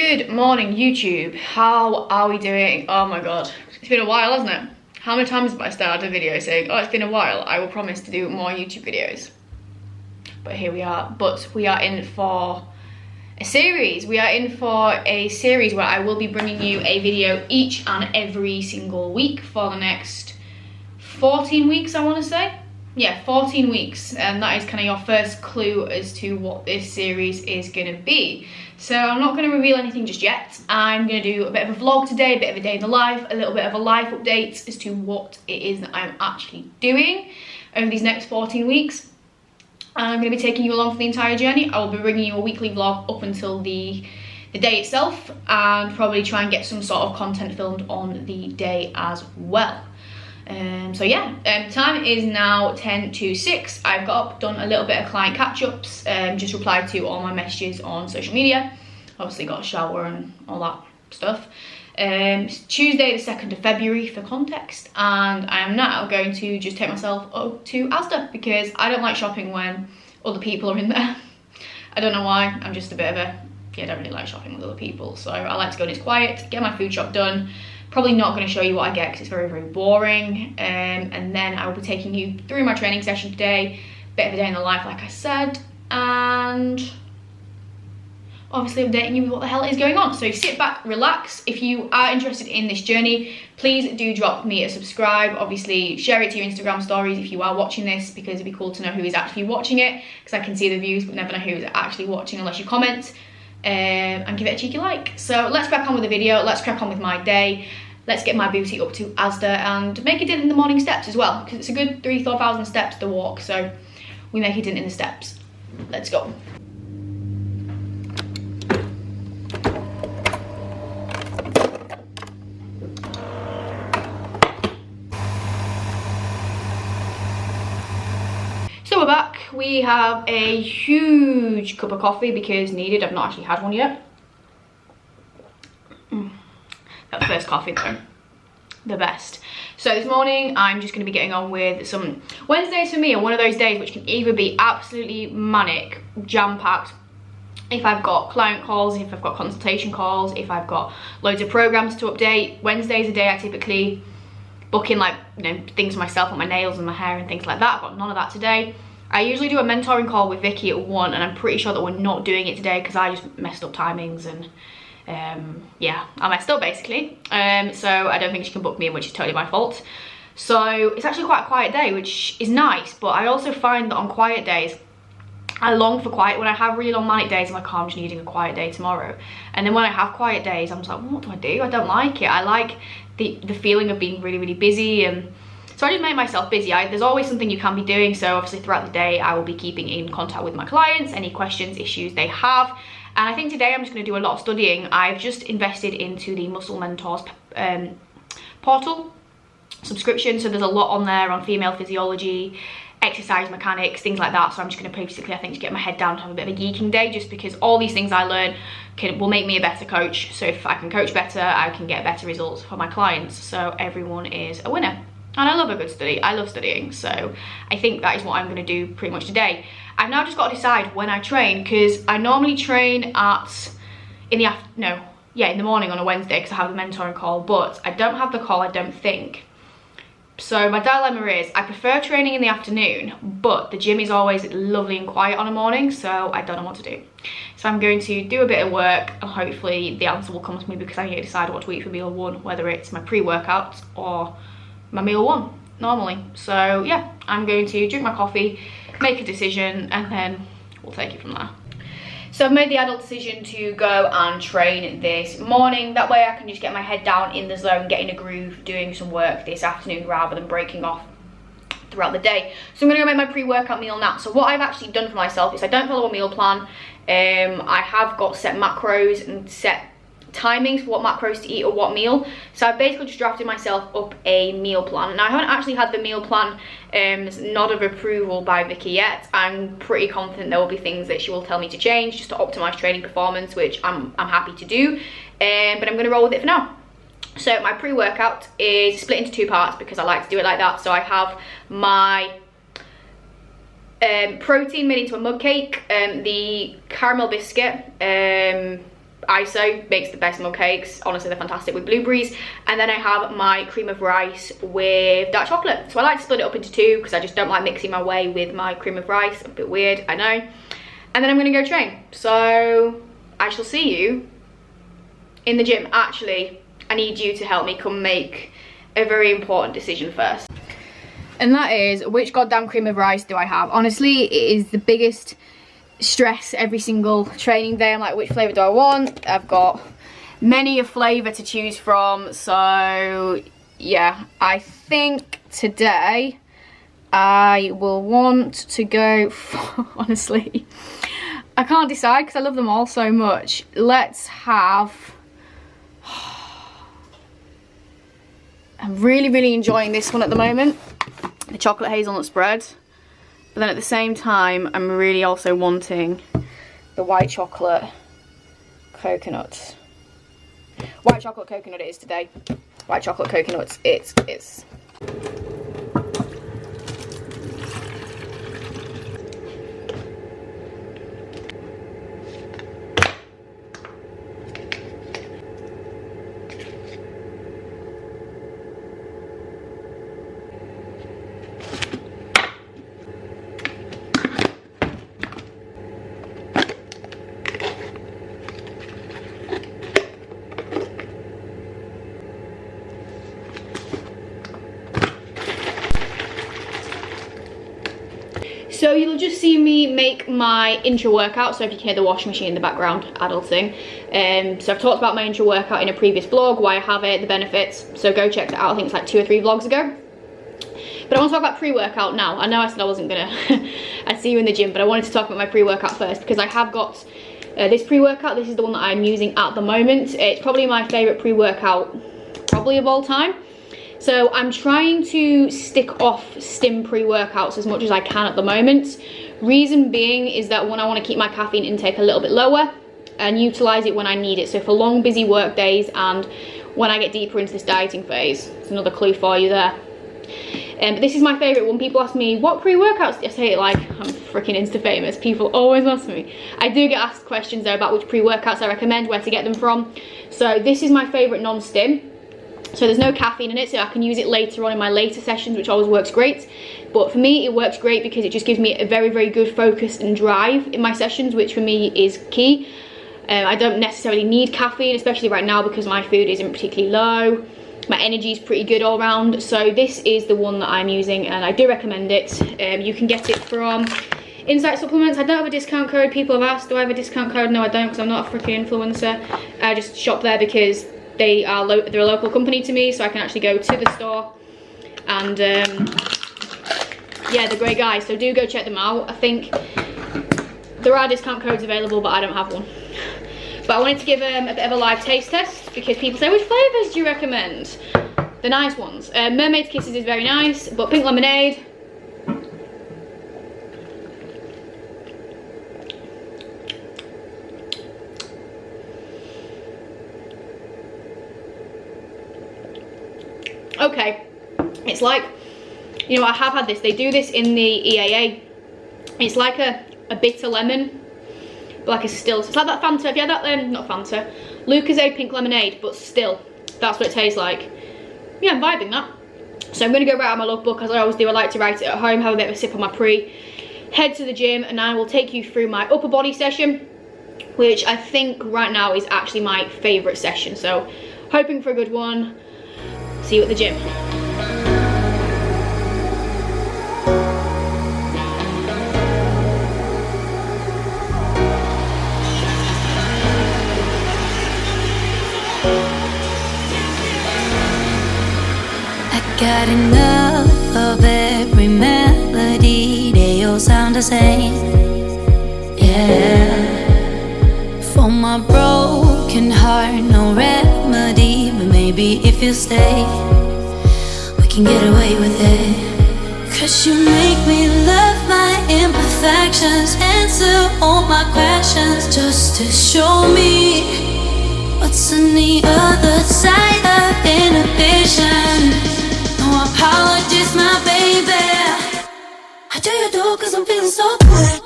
Good morning, YouTube. How are we doing? Oh my god, it's been a while, hasn't it? How many times have I started a video saying, oh, it's been a while, I will promise to do more YouTube videos. But here we are. But we are in for a series. We are in for a series where I will be bringing you a video each and every single week for the next 14 weeks, I want to say. Yeah, 14 weeks, and that is kind of your first clue as to what this series is going to be. So I'm not going to reveal anything just yet. I'm going to do a bit of a vlog today, a bit of a day in the life, a little bit of a life update as to what it is that I'm actually doing over these next 14 weeks. And I'm going to be taking you along for the entire journey. I will be bringing you a weekly vlog up until the day itself, and probably try and get some sort of content filmed on the day as well. So yeah, time is now 10 to 6. I've got up, done a little bit of client catch-ups, just replied to all my messages on social media, obviously got a shower and all that stuff. It's Tuesday the 2nd of February for context, and I am now going to just take myself up to Asda because I don't like shopping when other people are in there. I don't know why, I'm just a bit of a, I don't really like shopping with other people, so I like to go and it's quiet, get my food shop done. Probably not going to show you what I get because it's very, very boring. And then I will be taking you through my training session today. Bit of a day in the life, like I said. And obviously updating you with what the hell is going on. So sit back, relax. If you are interested in this journey, please do drop me a subscribe. Obviously, share it to your Instagram stories if you are watching this, because it'd be cool to know who is actually watching it. Because I can see the views, but never know who is actually watching unless you comment. And give it a cheeky like. So let's crack on with the video, let's crack on with my day, let's get my booty up to Asda and make a dent in the morning steps as well, because it's a good 3,000-4,000 steps to walk, so we make a dent in the steps. Let's go. So we're back. We have a huge cup of coffee because needed. I've not actually had one yet. That first coffee though, the best. So this morning I'm just going to be getting on with some Wednesdays. For me are one of those days which can either be absolutely manic, jam-packed, if I've got client calls, if I've got consultation calls, if I've got loads of programs to update. Wednesday's a day I typically book in, like, you know, things for myself, like my nails and my hair and things like that. I've got none of that today. I usually do a mentoring call with Vicky at 1, and I'm pretty sure that we're not doing it today because I just messed up timings and yeah, I messed up basically. So I don't think she can book me in, which is totally my fault. So it's actually quite a quiet day, which is nice, but I also find that on quiet days, I long for quiet. When I have really long manic days, I'm like, oh, I'm just needing a quiet day tomorrow. And then when I have quiet days, I'm just like, well, what do I do? I don't like it. I like the feeling of being really, really busy, and so I just make myself busy. There's always something you can be doing, so obviously throughout the day I will be keeping in contact with my clients, any questions, issues they have. And I think today I'm just going to do a lot of studying. I've just invested into the Muscle Mentors portal subscription, so there's a lot on there on female physiology, exercise mechanics, things like that. So I'm just going to basically, I think, to get my head down and have a bit of a geeking day, just because all these things I learn will make me a better coach. So if I can coach better, I can get better results for my clients, so everyone is a winner. And I love a good study. I love studying, so I think that is what I'm going to do pretty much today. I've now just got to decide when I train, because I normally train in the morning on a Wednesday because I have the mentoring call, but I don't have the call, I don't think. So my dilemma is I prefer training in the afternoon, but the gym is always lovely and quiet on a morning, so I don't know what to do. So I'm going to do a bit of work, and hopefully the answer will come to me, because I need to decide what to eat for meal 1, whether it's my pre-workout or my meal 1 normally. So yeah, I'm going to drink my coffee, make a decision, and then we'll take it from there. So I've made the adult decision to go and train this morning. That way I can just get my head down in the zone, get in a groove, doing some work this afternoon rather than breaking off throughout the day. So I'm going to go make my pre-workout meal now. So what I've actually done for myself is I don't follow a meal plan. I have got set macros and set timings for what macros to eat or what meal. So I basically just drafted myself up a meal plan. Now I haven't actually had the meal plan nod of approval by Vicky yet. I'm pretty confident there will be things that she will tell me to change just to optimize training performance, which I'm happy to do, but I'm going to roll with it for now. So my pre-workout is split into 2 parts because I like to do it like that. So I have my protein made into a mug cake, the caramel biscuit, ISO makes the best mug cakes. Honestly, they're fantastic with blueberries. And then I have my cream of rice with dark chocolate. So I like to split it up into two because I just don't like mixing my way with my cream of rice. A bit weird, I know. And then I'm gonna go train. So I shall see you in the gym. Actually, I need you to help me come make a very important decision first. And that is, which goddamn cream of rice do I have? Honestly, it is the biggest stress every single training day. I'm like, which flavour do I want? I've got many a flavour to choose from. So yeah, I think today I will want to go for, honestly, I can't decide because I love them all so much. Let's have, I'm really enjoying this one at the moment, the chocolate hazelnut spread. But then at the same time, I'm really also wanting the white chocolate coconut. White chocolate coconut it is today. White chocolate coconut it is. So you'll just see me make my intro workout. So if you can hear the washing machine in the background, adulting. So I've talked about my intro workout in a previous vlog, why I have it, the benefits. So go check that out. I think it's like 2 or 3 vlogs ago. But I want to talk about pre-workout now. I know I said I wasn't gonna, I'd see you in the gym, but I wanted to talk about my pre-workout first because I have got this pre-workout. This is the one that I'm using at the moment. It's probably my favorite pre-workout, probably of all time. So I'm trying to stick off stim pre-workouts as much as I can at the moment. Reason being is that when I want to keep my caffeine intake a little bit lower and utilize it when I need it. So for long busy work days and when I get deeper into this dieting phase. It's another clue for you there. But this is my favorite. When people ask me what pre-workouts, I say it like I'm freaking Insta famous. People always ask me. I do get asked questions though about which pre-workouts I recommend, where to get them from. So this is my favorite non-stim. So there's no caffeine in it, so I can use it later on in my later sessions, which always works great. But for me, it works great because it just gives me a very good focus and drive in my sessions, which for me is key. I don't necessarily need caffeine, especially right now because my food isn't particularly low. My energy is pretty good all around. So this is the one that I'm using and I do recommend it. You can get it from Insight Supplements. I don't have a discount code. People have asked, do I have a discount code? No, I don't, because I'm not a freaking influencer. I just shop there because they're a local company to me, so I can actually go to the store and yeah, they're great guys, so do go check them out. I think there are discount codes available, but I don't have one. But I wanted to give a bit of a live taste test because people say, which flavours do you recommend? The nice ones. Mermaid Kisses is very nice, but pink lemonade. Okay, it's like, you know, I have had this. They do this in the EAA. It's like a bitter lemon, but like a still. So it's like that Fanta. Have you had that? Not Fanta. Lucozade pink lemonade, but still, that's what it tastes like. Yeah, I'm vibing that. So I'm gonna go write out my logbook as I always do. I like to write it at home, have a bit of a sip on my pre, head to the gym, and I will take you through my upper body session, which I think right now is actually my favorite session. So hoping for a good one. See you at the gym. I got enough of every melody. They all sound the same. Yeah. For my broken heart, no remedy. But maybe if you stay, we can get away with it. Cause you make me love my imperfections, answer all my questions, just to show me what's on the other side of inhibition. No apologies, my baby. How do you do? Cause I'm feeling so good.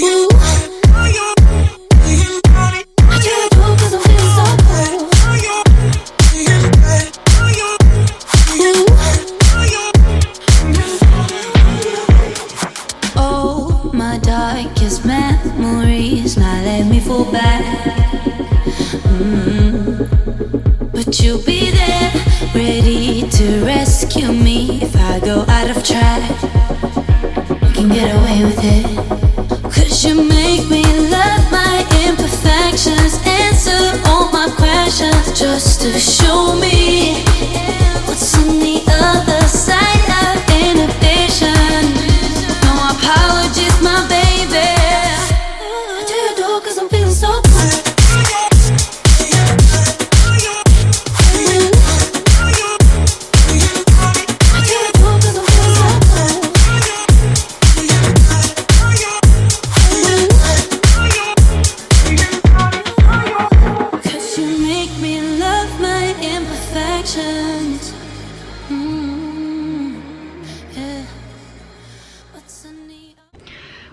Ooh, these memories, now let me fall back. But you'll be there, ready to rescue me if I go out of track. You can get away with it, 'cause you make me love my imperfections, answer all my questions, just to show me what's on the other side of inhibition. No apologies, my baby. I do your door 'cause I'm feeling so good.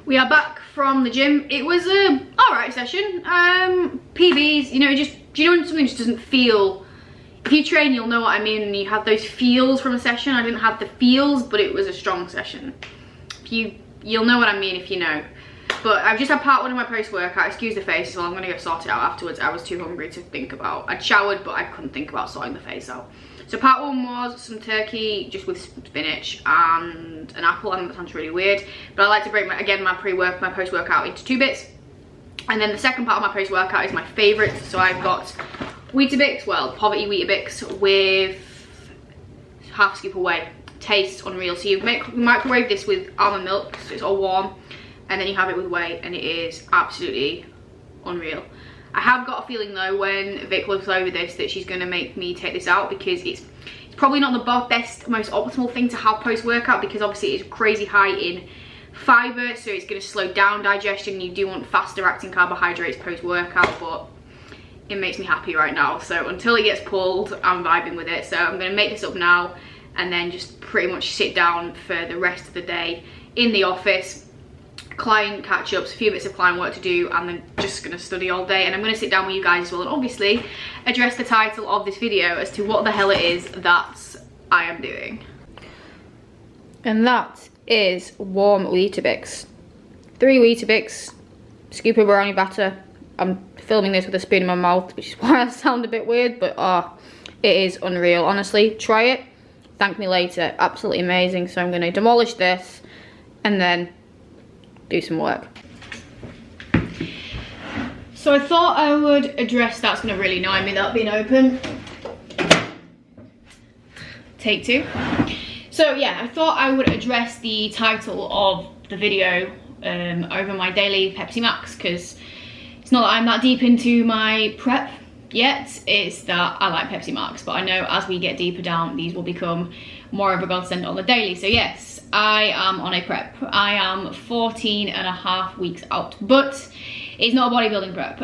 We are back from the gym. It was a alright session. PBs, you know, just, do you know when something just doesn't feel, if you train you'll know what I mean, and you have those feels from a session. I didn't have the feels, but it was a strong session. You'll know what I mean if you know. But I've just had part one of my post-workout. Excuse the face, so I'm gonna go sort it out afterwards. I was too hungry to think about. I'd showered, but I couldn't think about sorting the face out. So part one was some turkey just with spinach and an apple. I know that sounds really weird, but I like to break my post-workout into 2 bits. And then the second part of my post-workout is my favourite. So I've got Weetabix, well, poverty Weetabix with half a scoop of whey. Tastes unreal. So you microwave this with almond milk, so it's all warm, and then you have it with whey, and it is absolutely unreal. I have got a feeling though, when Vic looks over this, that she's going to make me take this out, because it's probably not the best, most optimal thing to have post-workout, because obviously it's crazy high in fibre, so it's going to slow down digestion. You do want faster acting carbohydrates post-workout, but it makes me happy right now. So until it gets pulled, I'm vibing with it. So I'm going to make this up now, and then just pretty much sit down for the rest of the day in the office. Client catch-ups, a few bits of client work to do, and then just gonna study all day. And I'm gonna sit down with you guys as well and obviously address the title of this video as to what the hell it is that I am doing. And that is warm Weetabix. 3 Weetabix, scoop of brownie batter. I'm filming this with a spoon in my mouth, which is why I sound a bit weird, but it is unreal. Honestly, try it, thank me later. Absolutely amazing. So I'm gonna demolish this and then do some work. So I thought I would address, that's gonna really annoy me, that being open. Take 2. So yeah, I thought I would address the title of the video over my daily Pepsi Max, because it's not that I'm that deep into my prep yet, it's that I like Pepsi Max, but I know as we get deeper down, these will become more of a godsend on the daily. So yes, I am on a prep. I am 14.5 weeks out, but it's not a bodybuilding prep.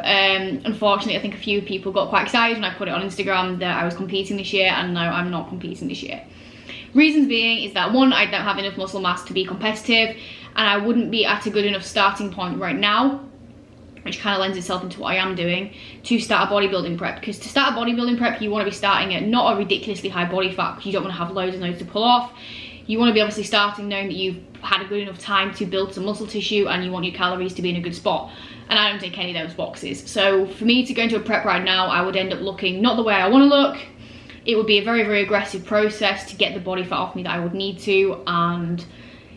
Unfortunately, I think a few people got quite excited when I put it on Instagram that I was competing this year, and no, I'm not competing this year. Reasons being is that 1, I don't have enough muscle mass to be competitive, and I wouldn't be at a good enough starting point right now, which kind of lends itself into what I am doing, to start a bodybuilding prep. Because to start a bodybuilding prep, you want to be starting at not a ridiculously high body fat, because you don't want to have loads and loads to pull off. You want to be obviously starting knowing that you've had a good enough time to build some muscle tissue, and you want your calories to be in a good spot. And I don't take any of those boxes. So for me to go into a prep right now, I would end up looking not the way I want to look. It would be a very, very aggressive process to get the body fat off me that I would need to, and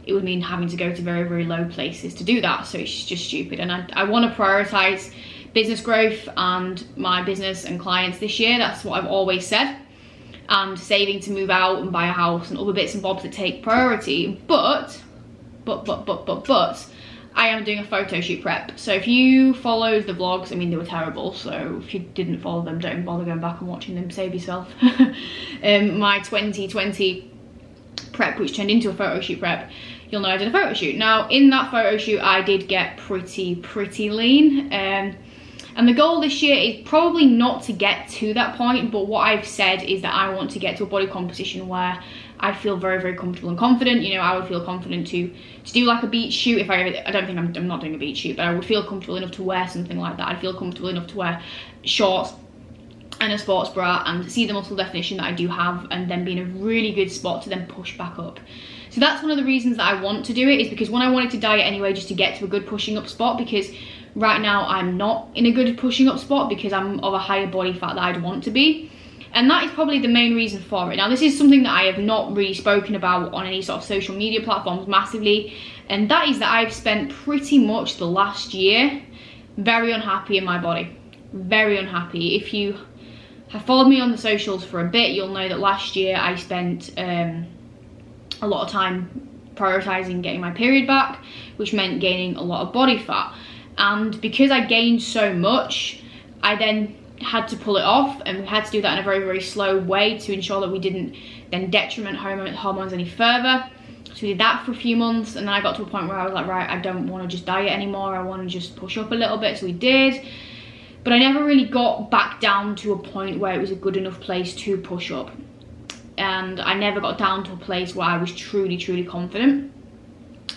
it would mean having to go to very, very low places to do that. So it's just stupid. And I want to prioritize business growth and my business and clients this year. That's what I've always said. And saving to move out and buy a house and other bits and bobs that take priority. But I am doing a photo shoot prep. So if you followed the vlogs, I mean, they were terrible. So if you didn't follow them, don't bother going back and watching them, save yourself. My 2020 prep, which turned into a photo shoot prep, you'll know I did a photo shoot. Now, in that photo shoot, I did get pretty lean. And the goal this year is probably not to get to that point, but what I've said is that I want to get to a body composition where I feel very, very comfortable and confident. You know, I would feel confident to do like a beach shoot if I don't think I'm not doing a beach shoot, but I would feel comfortable enough to wear something like that. I'd feel comfortable enough to wear shorts and a sports bra and see the muscle definition that I do have, and then be in a really good spot to then push back up. So So that's one of the reasons that I want to do it, is because when I wanted to diet anyway, just to get to a good pushing up spot, because right now I'm not in a good pushing up spot because I'm of a higher body fat that I'd want to be. And that is probably the main reason for it. Now, this is something that I have not really spoken about on any sort of social media platforms massively, and that is that I've spent pretty much the last year very unhappy in my body. Very unhappy. If you have followed me on the socials for a bit, you'll know that last year I spent a lot of time prioritizing getting my period back, which meant gaining a lot of body fat. And because I gained so much, I then had to pull it off, and we had to do that in a very, very slow way to ensure that we didn't then detriment hormones any further. So we did that for a few months, and then I got to a point where I was like, right, I don't want to just diet anymore, I want to just push up a little bit. So we did, but I never really got back down to a point where it was a good enough place to push up, and I never got down to a place where I was truly, truly confident.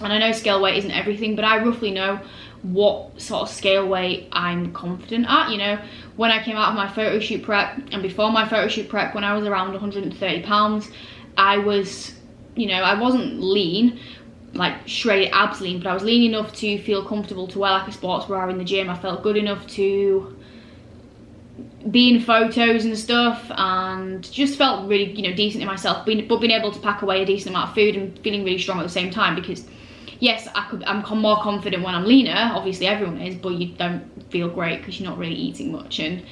And I know scale weight isn't everything, but I roughly know what sort of scale weight I'm confident at. You know, when I came out of my photo shoot prep and before my photo shoot prep, when I was around 130 pounds, I was, you know, I wasn't lean, like shredded abs lean, but I was lean enough to feel comfortable to wear like a sports bra in the gym. I felt good enough to be in photos and stuff, and just felt really, you know, decent in myself, but being able to pack away a decent amount of food and feeling really strong at the same time. Because yes, I'm more confident when I'm leaner, obviously everyone is, but you don't feel great because you're not really eating much and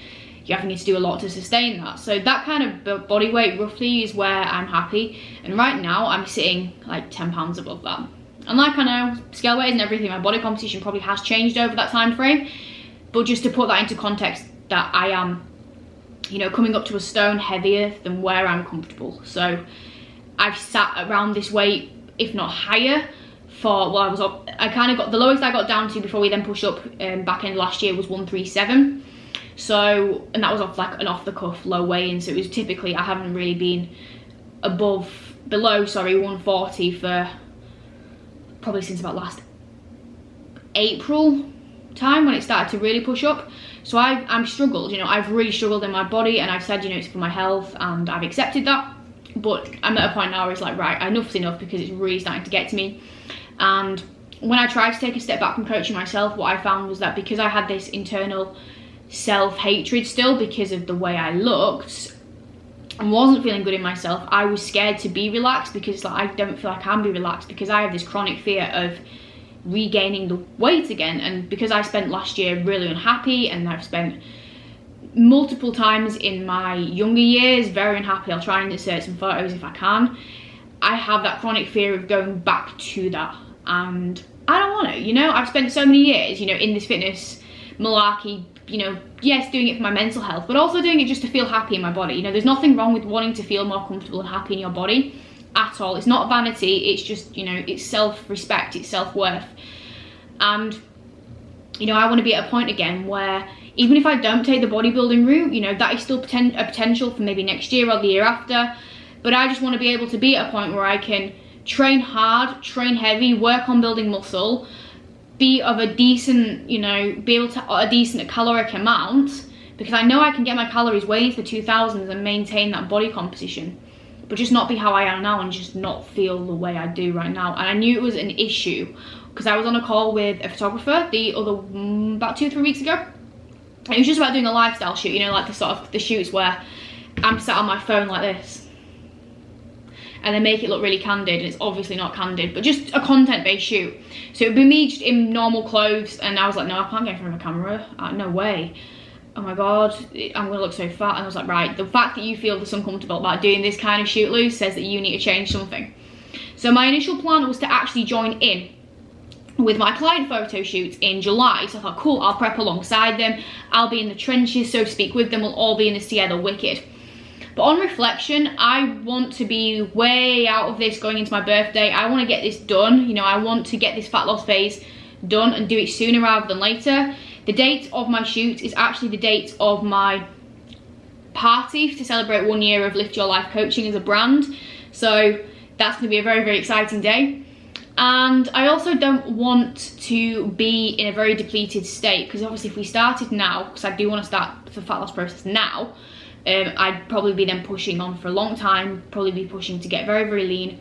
you're having to do a lot to sustain that. So that kind of body weight roughly is where I'm happy, and right now I'm sitting like 10 pounds above that. And like, I know scale weight isn't everything, my body composition probably has changed over that time frame, but just to put that into context, that I am, you know, coming up to a stone heavier than where I'm comfortable. So I've sat around this weight, if not higher, for, well, I was up, I kind of got, the lowest I got down to before we then pushed up back end last year was 137. So, and that was off like an off the cuff low weigh-in. So it was typically, I haven't really been below 140 for probably since about last April time, when it started to really push up. So I've struggled, you know, I've really struggled in my body, and I've said, you know, it's for my health, and I've accepted that. But I'm at a point now where it's like, right, enough's enough, because it's really starting to get to me. And when I tried to take a step back from coaching myself, what I found was that because I had this internal self-hatred still because of the way I looked and wasn't feeling good in myself, I was scared to be relaxed, because like, I don't feel like I can be relaxed, because I have this chronic fear of regaining the weight again. And because I spent last year really unhappy, and I've spent multiple times in my younger years very unhappy, I'll try and insert some photos if I can, I have that chronic fear of going back to that, and I don't want to, you know. I've spent so many years, you know, in this fitness malarkey, you know, yes, doing it for my mental health, but also doing it just to feel happy in my body. You know, there's nothing wrong with wanting to feel more comfortable and happy in your body at all. It's not vanity, it's just, you know, it's self-respect, it's self-worth. And, you know, I want to be at a point again where even if I don't take the bodybuilding route, you know, that is still a potential for maybe next year or the year after. But I just want to be able to be at a point where I can train hard, train heavy, work on building muscle, be of a decent, you know, be able to a decent caloric amount, because I know I can get my calories way into the 2000s and maintain that body composition, but just not be how I am now and just not feel the way I do right now. And I knew it was an issue because I was on a call with a photographer about 2 or 3 weeks ago. It was just about doing a lifestyle shoot, you know, like the sort of the shoots where I'm sat on my phone like this and they make it look really candid, and it's obviously not candid, but just a content-based shoot. So it would be me just in normal clothes, and I was like, no, I can't get in front of a camera, no way. Oh my god, I'm gonna look so fat. And I was like, right, the fact that you feel this uncomfortable about doing this kind of shoot, Lou, says that you need to change something. So my initial plan was to actually join in with my client photo shoots in July. So I thought, cool, I'll prep alongside them, I'll be in the trenches, so to speak, with them, we'll all be in this together, wicked. But on reflection, I want to be way out of this going into my birthday. I want to get this done, you know, I want to get this fat loss phase done and do it sooner rather than later. The date of my shoot is actually the date of my party to celebrate 1 year of Lift Your Life coaching as a brand. So that's going to be a very, very exciting day. And I also don't want to be in a very depleted state, because obviously if we started now, because I do want to start the fat loss process now, I'd probably be then pushing on for a long time, probably be pushing to get very, very lean,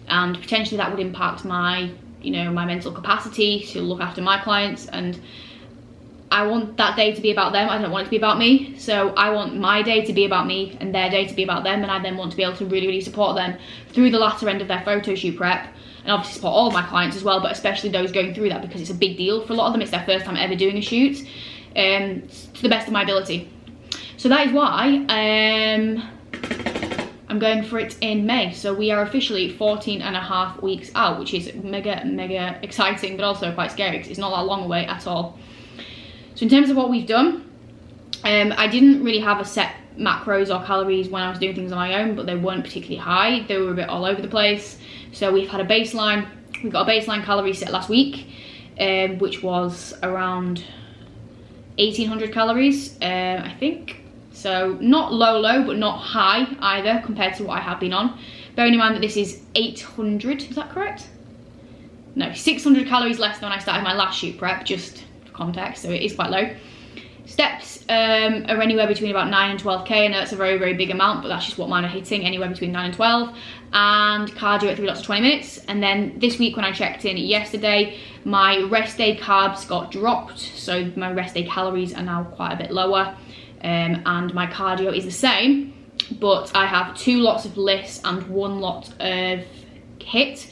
and potentially that would impact my, you know, my mental capacity to look after my clients. And I want that day to be about them. I don't want it to be about me. So I want my day to be about me and their day to be about them, and I then want to be able to really, really support them through the latter end of their photo shoot prep, and obviously support all of my clients as well, but especially those going through that, because it's a big deal for a lot of them. It's their first time ever doing a shoot, to the best of my ability. So that is why I'm going for it in May. So we are officially 14.5 weeks out, which is mega exciting, but also quite scary because it's not that long away at all. So in terms of what we've done, I didn't really have a set macros or calories when I was doing things on my own, but they weren't particularly high. They were a bit all over the place. So we've had a baseline. We got a baseline calorie set last week, which was around 1,800 calories, I think. So not low, but not high either compared to what I have been on. Bearing in mind that this is 800, is that correct? No, 600 calories less than when I started my last shoot prep, just for context, so it is quite low. Steps are anywhere between about 9 and 12k, and that's a very big amount, but that's just what mine are hitting, anywhere between 9 and 12. And cardio at 3 lots of 20 minutes. And then this week when I checked in yesterday, my rest day carbs got dropped, so my rest day calories are now quite a bit lower. And my cardio is the same, but I have 2 lots of LISS and 1 lot of HIIT.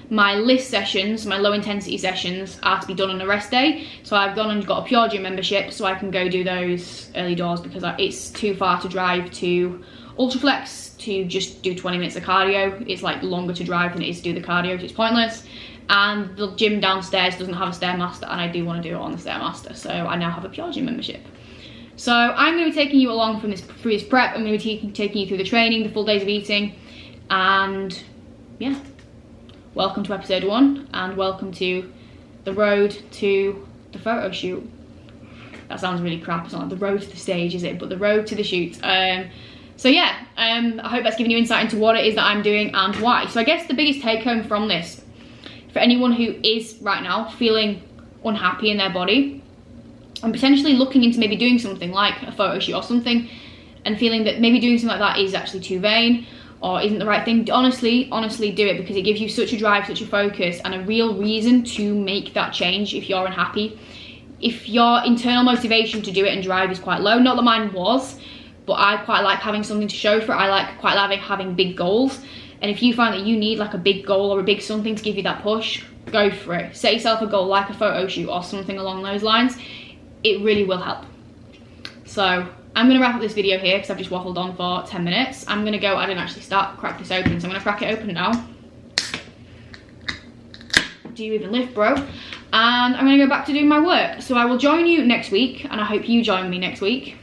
My LISS sessions, my low intensity sessions, are to be done on a rest day. So I've gone and got a Pure Gym membership so I can go do those early doors, because it's too far to drive to Ultraflex to just do 20 minutes of cardio. It's like longer to drive than it is to do the cardio, so it's pointless. And the gym downstairs doesn't have a Stairmaster, and I do want to do it on the Stairmaster, so I now have a Pure Gym membership. So I'm going to be taking you along through this prep. I'm going to be taking you through the training, the full days of eating, and yeah. Welcome to episode 1, and welcome to the road to the photo shoot. That sounds really crap. It's not like the road to the stage, is it? But the road to the shoot. So yeah, I hope that's given you insight into what it is that I'm doing and why. So I guess the biggest take home from this, for anyone who is right now feeling unhappy in their body and potentially looking into maybe doing something like a photo shoot or something, and feeling that maybe doing something like that is actually too vain or isn't the right thing, honestly do it, because it gives you such a drive, such a focus, and a real reason to make that change if you're unhappy. If your internal motivation to do it and drive is quite low, not that mine was, but I quite like having something to show for it. I like quite having big goals. And if you find that you need like a big goal or a big something to give you that push, go for it. Set yourself a goal like a photo shoot or something along those lines. It really will help. So I'm gonna wrap up this video here because I've just waffled on for 10 minutes. I'm gonna go, I didn't actually crack this open, so I'm gonna crack it open now. Do you even lift, bro? And I'm gonna go back to doing my work. So I will join you next week, and I hope you join me next week.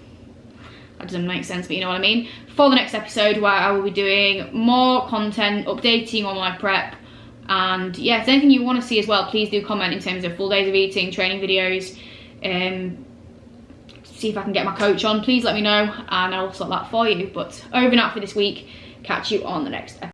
That doesn't make sense, but you know what I mean. For the next episode, where I will be doing more content, updating on my prep. And yeah, if there's anything you want to see as well, please do comment in terms of full days of eating, training videos. See if I can get my coach on, please let me know, and I'll sort that for you. But over and out for this week. Catch you on the next episode.